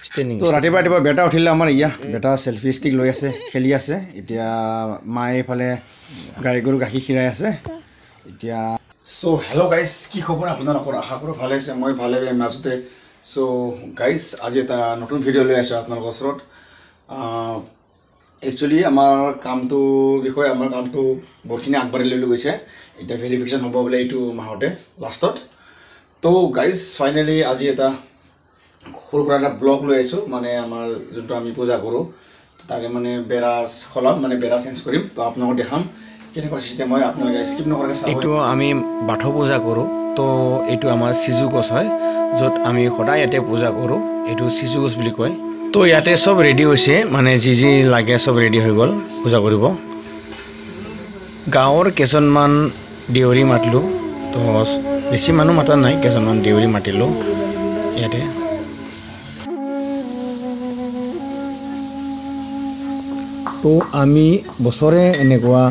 তো ৰাতিপুৱা বেটা উঠিলে আমাৰ বেটা সেলফি ষ্টিক লৈ আছে খেলি আছে এতিয়া মায়ে এইফালে গাই গৰু গাখীৰ খিৰাই আছে এতিয়া সো হেল্ল' গাইজ কি খবৰ আপোনালোকৰ আশা কৰোঁ ভালে আছে মই ভালে মাজতে সো গাইজ আজি এটা নতুন ভিডিঅ' লৈ আছোঁ আপোনালোকৰ ওচৰত একচুৱেলি আমাৰ কামটো বিষয়ে আমাৰ কামটো বহুতখিনি আগবাঢ়ি লৈ গৈছে এটা ভেৰিফিকেশ্যন হ'ব বোলে এইটো মাহতে লাষ্টত তো গাইজ ফাইনেলি আজি এটা সৰু সুৰা এটা ব্লগ লৈ আহিছোঁ মানে আমাৰ যোনটো আমি পূজা কৰোঁ তাকে মানে বেৰা খলাম মানে বেৰা চেঞ্জ কৰিম তো আপোনালোকক দেখাম কেনেকুৱা চিষ্টেম হয় আপোনালোকে স্কিপ নকৰাকৈ চাব এইটো আমি বাথৌ পূজা কৰোঁ তো এইটো আমাৰ সিজু গছ হয় য'ত আমি সদায় ইয়াতে পূজা কৰোঁ এইটো সিজু গছ বুলি কয় তো ইয়াতে সব ৰেডি হৈছে মানে যি যি লাগে সব ৰেডি হৈ গ'ল পূজা কৰিব গাঁৱৰ কেইজনমান দেউৰী মাতিলোঁ তো বেছি মানুহ মাতা নাই কেইজনমান দেউৰী মাতিলোঁ ইয়াতে তো আমি বছৰে এনেকুৱা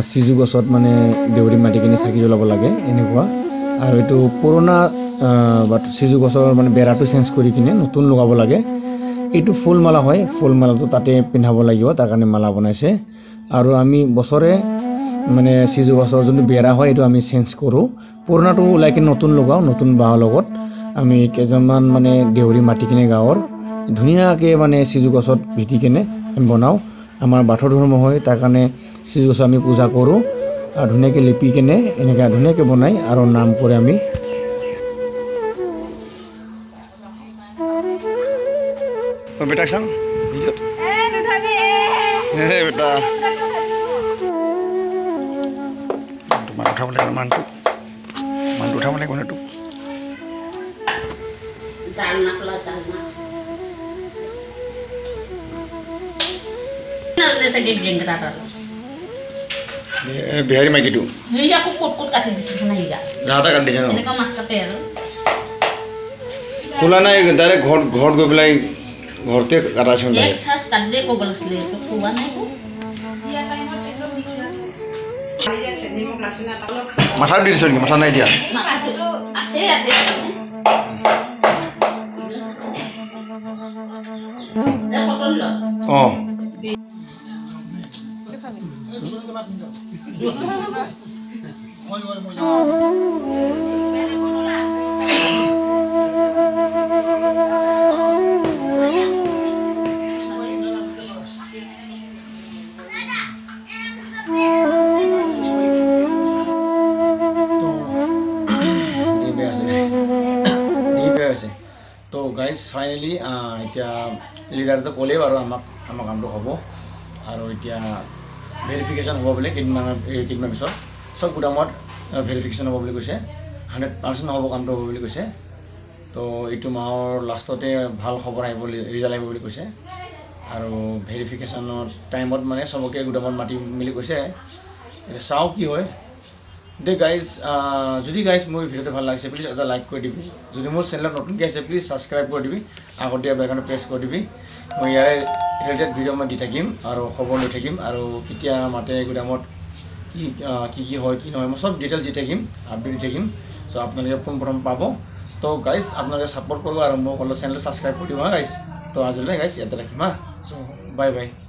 সিজু গছত মানে দেউৰী মাটি কিনি চাকি জ্বলাব লাগে এনেকুৱা আৰু এইটো পুৰণা সিজু গছৰ মানে বেৰাটো চেঞ্জ কৰি কিনে নতুন লগাব লাগে এইটো ফুল মালা হয় ফুল মালাটো তাতে পিন্ধাব লাগিব তাৰ কাৰণে মালা বনাইছে আৰু আমি বছৰে মানে সিজু গছৰ যোনটো বেৰা হয় এইটো আমি চেঞ্জ কৰোঁ পুৰণাটো ওলাই কিনে নতুন লগাওঁ নতুন বাঁহৰ লগত আমি কেইজনমান মানে দেউৰী মাটি কিনে গাঁৱৰ ধুনীয়াকৈ মানে সিজু গছত ভেটি কিনে আমি বনাওঁ আমাৰ বাথৌ ধৰ্ম হয় তাৰ কাৰণে সিজু গছ আমি পূজা কৰোঁ আৰু ধুনীয়াকৈ লিপি কিনে এনেকৈ ধুনীয়াকৈ বনাই আৰু নাম কৰে আমি বেটা চাং বেটা মান উঠাব লাগে মানটো উঠাব লাগে কোনেটো বিহাৰী মাইকীটো খোলা নাই ডাইৰেক্ট ঘৰত গৈ পেলাই ঘৰতে কাটাইছে মাথা দি দিছ নেকি মাথা নাই দিয়া অঁ তো গাইজ ফাইনেলি এতিয়া লিডাৰটো ক'লেই বাৰু আমাৰ কামটো হ'ব আৰু এতিয়া ভেৰিফিকেশ্যন হ'ব বুলি কেইদিনমান পিছত চব গোদামত ভেৰিফিকেশ্যন হ'ব বুলি কৈছে 100% হ'ব কামটো হ'ব বুলি কৈছে তো এইটো মাহৰ লাষ্টতে ভাল খবৰ আহিব ৰিজাল্ট আহিব বুলি কৈছে আৰু ভেৰিফিকেশ্যনৰ টাইমত মানে চবকে গোদামত মাতি মেলি কৈছে এতিয়া চাওঁ কি হয় দে গাইজ যদি গাইজ মোৰ ভিডিঅ'টো ভাল লাগিছে প্লিজ এটা লাইক কৰি দিবি যদি মোৰ চেনেলত নতুনকৈ আছে প্লিজ ছাবস্ক্ৰাইব কৰি দিবি আগতীয়া বেলখনত প্ৰেছ কৰি দিবি মই ইয়াৰে ৰিলেটেড ভিডিঅ' মই দি থাকিম আৰু খবৰ লৈ থাকিম আৰু কেতিয়া মাতে গোদামত কি হয় কি নহয় মই চব ডিটেইলছ দি থাকিম আপডেট দি থাকিম চ' আপোনালোকে পোনপ্ৰথম পাব তো গাইজ আপোনালোকে ছাপোৰ্ট কৰিব আৰু মোক অলপ চেনেলটো ছাবস্ক্ৰাইব কৰি দিব গাইজ তো আজিলৈ গাইজ ইয়াতে ৰাখিম চ' বাই বাই